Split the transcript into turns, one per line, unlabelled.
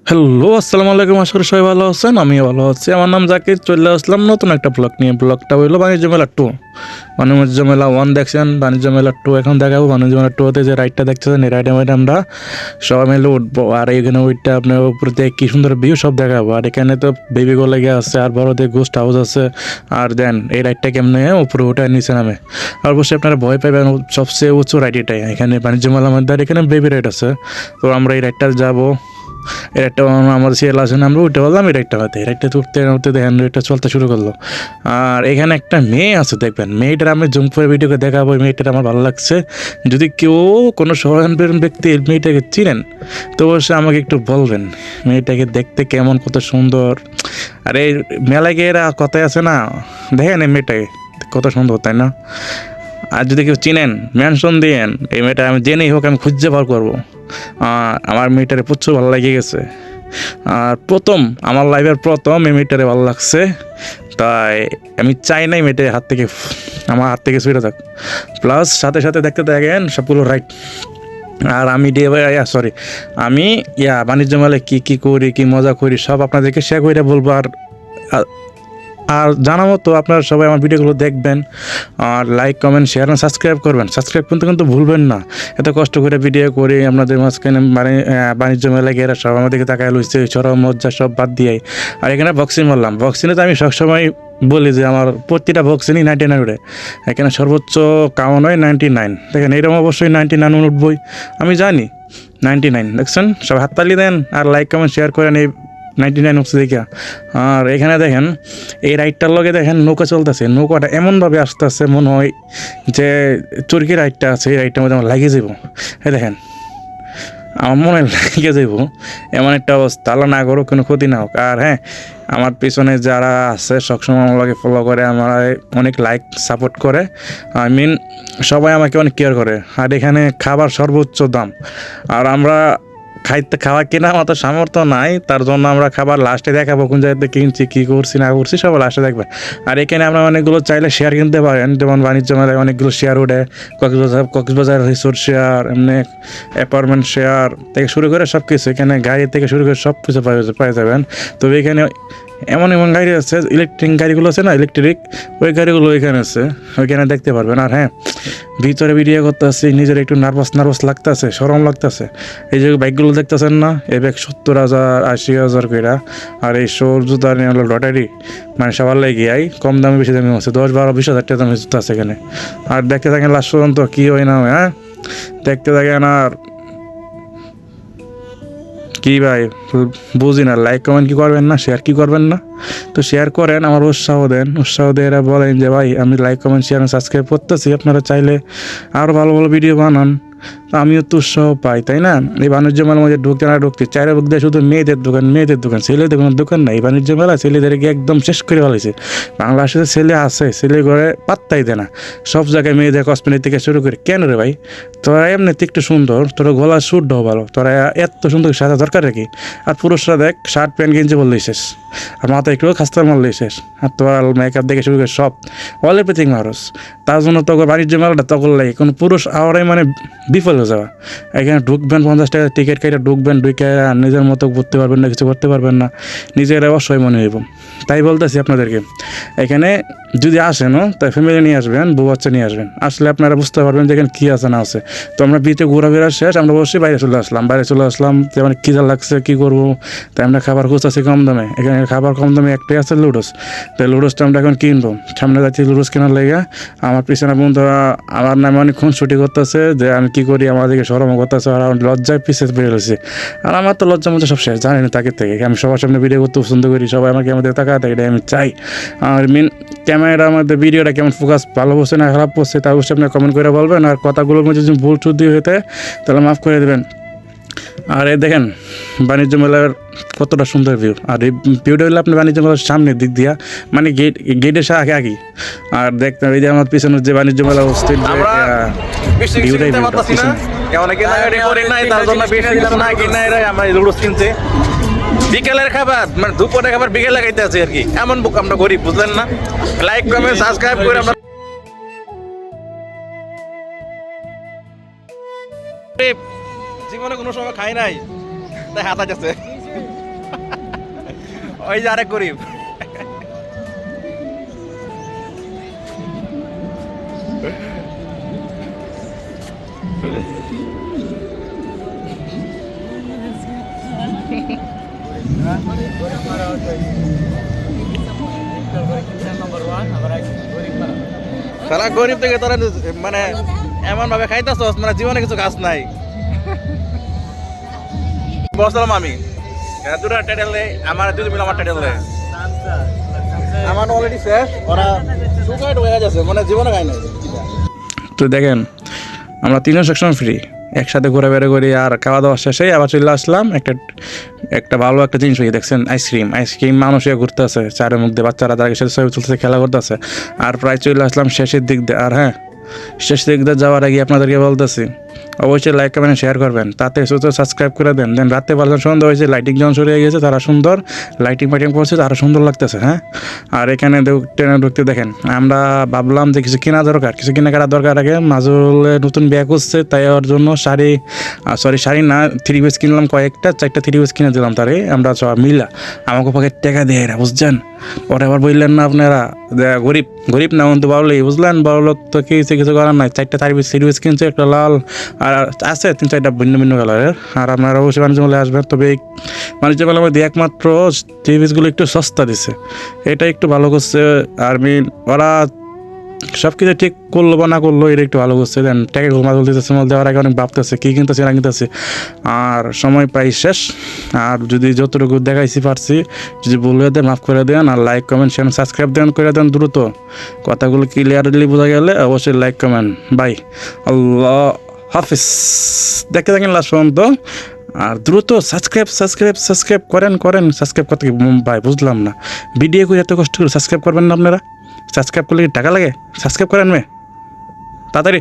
Hello, আসসালামু আলাইকুম। আশা করি সবাই ভালো আছেন, আমিও ভালো আছি। আমার নাম জাকির। চলে আসলাম নতুন একটা ব্লগ নিয়ে। ব্লগটা হইলো বাণিজ্য মেলা 2। বাণিজ্য মেলা 1 দেখছেন, বাণিজ্য মেলা 2 এখন দেখাবো। বাণিজ্য মেলা 2তে যে রাইডটা দেখতেছেন, এই রাইডে আমরা সবাই মিলে উঠবো। আর এখানে ওইটা আপনার উপরে দিয়ে কি সুন্দর ভিউ সব দেখাবো। আর এখানে তো বেবি গোলেগে আছে, আর বড়দের গোস্ট হাউস আছে। আর দেন এই রাইডটা কেমনে উপরে উঠে নিচে নামে। আর অবশ্যই আপনারা ভয় পাবেন, সবচেয়ে উঁচু রাইড এটাই। এখানে বাণিজ্য মেলার মধ্যে আর এখানে বেবি রাইড আছে। তো আমরা এই রাইডটা যাবো। এর একটা আমাদের সিরিয়াল আছে, আমরা উঠে বললাম এর একটা হতে, এর একটা উঠতে উঠতে দেখেন এটা চলতে শুরু করলো। আর এখানে একটা মেয়ে আছে, দেখবেন মেয়েটার আমি জুম করে ভিডিওকে দেখাবো। মেয়েটার আমার ভালো লাগছে। যদি কেউ কোনো সহানুভূতিশীল ব্যক্তি মেয়েটাকে চিনেন তো অবশ্যই আমাকে একটু বলবেন মেয়েটাকে দেখতে কেমন, কত সুন্দর। আর এই মেলায় গিয়ে এরা কথায় আছে না, দেখেন এই মেয়েটাকে কত সুন্দর, তাই না? আর যদি কেউ চিনেন মেনশন দিয়েন, এই মেয়েটা আমি জেনেই হোক আমি খুঁজে বার করবো। আমার মেয়েটারে প্রচুর ভালো লেগে গেছে। আর আমার লাইফের প্রথম এই মেয়েটারে ভালো লাগছে, তাই আমি চাই নাই মেয়েটার আমার হাত থেকে ছুটে থাক। প্লাস সাথে সাথে দেখতে দেখেন সবগুলো রাইট। আর আমি আমি বাণিজ্য মেলায় কী করি, কী মজা করি সব আপনাদেরকে শেয়ার করে বলবো। আর আর জানাবো তো আপনারা সবাই আমার ভিডিওগুলো দেখবেন। আর লাইক, কমেন্ট, শেয়ার আর সাবস্ক্রাইব করবেন। সাবস্ক্রাইব করতে কিন্তু ভুলবেন না। এত কষ্ট করে ভিডিও করি আপনাদের মাঝখানে, বাণিজ্য মেলায় গিয়ে সব আমাদেরকে তাকায় লইছে, সরম মজ্জা সব বাদ দিয়ে। আর এখানে বক্সিং মারলাম। বক্সিংয়ে তো আমি সবসময় বলি যে আমার প্রতিটা বক্সিংই 99 উঠে। এখানে সর্বোচ্চ কাউন হয় 99। দেখেন এরকম অবশ্যই 99 উঠবই, আমি জানি 99। দেখছেন, সব হাততালি দেন আর লাইক, কমেন্ট, শেয়ার করেন এই 99 উঠছে দেখা। আর এখানে দেখেন এই রাইডটার লগে দেখেন নৌকা চলতেছে। নৌকাটা এমনভাবে আসতেছে মনে হয় যে চরকি রাইডটা আছে, এই রাইডটার মধ্যে আমার লাগিয়ে যাব। এই দেখেন আমার মনে লাগিয়ে যাব এমন একটা অবস্থা। আল্লাহ না করো, কোনো ক্ষতি না হোক। আর হ্যাঁ, আমার পিছনে যারা আছে সবসময় আমাকে ফলো করে, আমার অনেক লাইক সাপোর্ট করে, সবাই আমাকে অনেক কেয়ার করে। আর এখানে খাবার সর্বোচ্চ দাম। আর আমরা খাওয়া কেনা মতো সামর্থ্য নাই, তার জন্য আমরা খাবার লাস্টে দেখাবো কোন জায়গাতে কিনছি, কী করছি না করছি সব লাস্টে দেখবে। আর এখানে আমরা অনেকগুলো চাইলে শেয়ার কিনতে পারেন, যেমন বাণিজ্য মেলায় অনেকগুলো শেয়ার ওঠে। কক্সবাজার রিসোর্ট শেয়ার, এমনি অ্যাপার্টমেন্ট শেয়ার থেকে শুরু করে সব কিছু, এখানে গাড়ি থেকে শুরু করে সব কিছু পাই যাবেন। তবে এখানে এমন এমন গাড়ি আছে, ইলেকট্রিক গাড়িগুলো আছে না, ইলেকট্রিক ওই গাড়িগুলো ওইখানে আছে, ওইখানে দেখতে পারবেন। আর হ্যাঁ, ভিতরে ভিডিও করতে আসছি, নিজের একটু নার্ভাস লাগতেছে, সরম লাগতেছে। এই যে বাইকগুলো দেখতেছেন না, এই ব্যাগ 70,000 80,000 কইরা। আর এই শোর জুতা নিয়ে হলো লটারি, মানে সবার লাগে কম দামে বেশি দামি হচ্ছে, 10-12-20 হাজার টাকা দামের জুতা আছে এখানে। আর দেখতে থাকেন লাস্ট পর্যন্ত কী হয় না হয়। হ্যাঁ, দেখতে থাকেন। আর কি ভাই বুঝি না, লাইক কমেন্ট কি করবেন না, শেয়ার কি করবেন না? তো শেয়ার করেন, আমার উৎসাহ দেন। উৎসাহ দিয়ে এরা বলেন যে ভাই আমি লাইক, কমেন্ট, শেয়ার সাবস্ক্রাইব করতেছি, আপনারা চাইলে আরও ভালো ভালো ভিডিও বানান। তো আমিও তো উৎসাহ পাই, তাই না? এই বাণিজ্য মেলার মধ্যে ঢুকতে চাইরে বুক দিয়ে শুধু মেয়েদের দোকান, ছেলেদের কোনো দোকান নাই। এই বাণিজ্য মেলা ছেলেদেরকে একদম শেষ করে ফেলেছে। বাংলাদেশে ছেলে আছে, ছেলে ঘরে পাত্তাই দেয় না। সব জায়গায় মেয়েদের কসমেটিক থেকে শুরু করে। কেন রে ভাই, তোরা এমনিতে একটু সুন্দর, তোরা গলা সুটটাও ভালো, তোরা এত সুন্দর সাজা দরকার রাখি। আর পুরুষরা দেখ শার্ট প্যান্ট গেঞ্জি বললেই শেষ, আর মাথায় একটু খাস্তা মারলেই শেষ। আর তোরা মেকআপ দেখে শুরু করে সব অল এভরিথিং মানুষ। তার জন্য তোকে বাণিজ্য মেলাটা তখন লাগে কোনো পুরুষ আওয়ারাই মানে বিফল হয়ে যাওয়া। এখানে ঢুকবেন 50 টাকা টিকিট কেটে ঢুকবেন, ঢুকে নিজের মতো ঘুরতে পারবেন না, কিছু করতে পারবেন না, নিজের অবশ্যই মনে হইব। তাই বলতেছি আপনাদেরকে, এখানে যদি আসেনও তাই ফ্যামিলি নিয়ে আসবেন, বউ বাচ্চা নিয়ে আসবেন। আসলে আপনারা বুঝতে পারবেন যে এখানে কী আছে না আছে। তো আমরা বিতে ঘোরাফেরা শেষ, আমরা অবশ্যই বাইরে চলে আসলাম যে মানে কী যা লাগছে, কী করবো। তাই আমরা খাবার খুঁজতেছি কম দামে। এখানে খাবার কম দামে একটাই আছে, লুডোস। তাই লুডোসটা আমরা এখন কিনবো, সামনে যাচ্ছি লুডোস কেনার লেগে। আমার পিছনে বন্ধুরা আমার নামে অনেকক্ষণ ছুটি করতেছে যে আমি কী করি, আমাদেরকে সরম করতেছে। আর আমার লজ্জায় পিছিয়ে বেরোছি। আর আমার তো লজ্জার মধ্যে সব শেষ, জানি না তাকে থেকে। আমি সবার সামনে ভিডিও করতে পছন্দ করি, সবাই আমাদের তাকায় থাকে, এটাই আমি চাই। আর ক্যামেরা আমাদের ভিডিওটা কেমন ফোকাস ভালো বসছে না খারাপ বসছে তা অবশ্যই আপনি কমেন্ট করে বলবেন। আর কথাগুলোর মধ্যে যদি ভুল টুদি হতে তাহলে মাফ করে দেবেন। আর এই দেখেন বাণিজ্য মেলার কতটা সুন্দর ভিউ। আর এই ভিউটা হলে আপনি বাণিজ্য মেলার সামনের দিক দিয়া, মানে গেটের আগে। আর দেখতেন এই যে আমার পিছনে যে বাণিজ্য মেলা অবস্থিত
বিকেলের খাবার মানে দুপুরের খাবার বিকেলে খাইতে আছে আর কি। এমন বুক আমরা গরিব, বুঝলেন না? লাইক কমেন্ট সাবস্ক্রাইব করে আমরা জীবনে কোনো সময় খাই নাই, তাই হাত আছে। ওই যে আরেক গরিব। সারা গরিব থেকে তোরা মানে এমন ভাবে খাইতেছস মানে জীবনে কিছু কাজ নাই। বসলাম আমি দুটা টাইটেল দেয়, আমার দুজন মিলে আমার টাইটেল দেয়। আমার অলরেডি শেষ, ওরা সুগার হয়ে গেছে মানে জীবনে খাই নাই।
তো দেখেন আমরা তিনজন সেকশন ফ্রি, একসাথে ঘুরে বেড়ে করি আর খাওয়া দাওয়া শেষে আবার চলে আসলাম। একটা ভালো একটা জিনিস হয়ে দেখছেন, আইসক্রিম মানুষ ঘুরতে আছে চারের মধ্যে, বাচ্চারা তাদের সাথে ছবি তুলতেছে, খেলা করতেছে। আর প্রায় চলে আসলাম শেষের দিক দিয়ে। আর হ্যাঁ, শেষ দিক দিয়ে যাওয়ার আগে আপনাদেরকে বলতেছি অবশ্যই লাইক কমেন্ট শেয়ার করবেন, তাতে সাবস্ক্রাইব করে দেন। দেন রাতে পারছেন সুন্দর হয়েছে, লাইটিং যখন শুরু হয়ে গেছে তারা সুন্দর লাইটিং করছে, আরও সুন্দর লাগতেছে। হ্যাঁ, আর এখানে ট্রেনে ঢুকতে দেখেন আমরা ভাবলাম যে কিছু কিছু কেনাকাটা দরকার আগে। মাজুলে নতুন বিয়ে করছে, তাই ওর জন্য শাড়ি না 3 পিস কিনলাম, কয়েকটা 4টা 3 পিস কিনে দিলাম তারে। আমরা সব মিলা আমাকে পকেট টাকা দিয়ে এরা, বুঝছেন। ওরা আবার বললেন না আপনারা গরিব না কিন্তু বাউলেই, বুঝলেন। বড় লোক তো কিছু করার নাই। 4টা 3 পিস কিনছে, একটা লাল আর আছে 3-4টা ভিন্ন ভিন্ন কালারের। আর আপনারা অবশ্যই বাণিজ্য মেলায় আসবেন। তবে এই বাণিজ্য মেলার মধ্যে একমাত্র 3 পিসগুলো একটু সস্তা দিছে, এটা একটু ভালো করছে। আর ওরা সব কিছু ঠিক করলো বা না করলো, এটা একটু ভালো করছে। দেন টাকা মাল দিতেছে, মাল দেওয়ার আগে অনেক ভাবতেছে কী কিনতেছে না কিনতেছে। আর সময় পাই শেষ। আর যদি যতটুকু দেখাইছি পারছি, যদি ভুল হয়ে দেন মাফ করে দেন। আর লাইক কমেন্ট শেয়ার সাবস্ক্রাইব দেন করে দেন দ্রুত। কথাগুলো ক্লিয়ারলি বোঝা গেলে অবশ্যই লাইক কমেন্ট। বাই, আল্লাহ হাফিজ। দেখে থাকেন লাস্ট পর্যন্ত। আর দ্রুত সাবস্ক্রাইব করেন। সাবস্ক্রাইব করতে ভাই বুঝলাম না, ভিডিও করে এত কষ্ট করে সাবস্ক্রাইব করবেন না আপনারা? সাবস্ক্রাইব করলে কি টাকা লাগে? সাবস্ক্রাইব করেন তাড়াতাড়ি।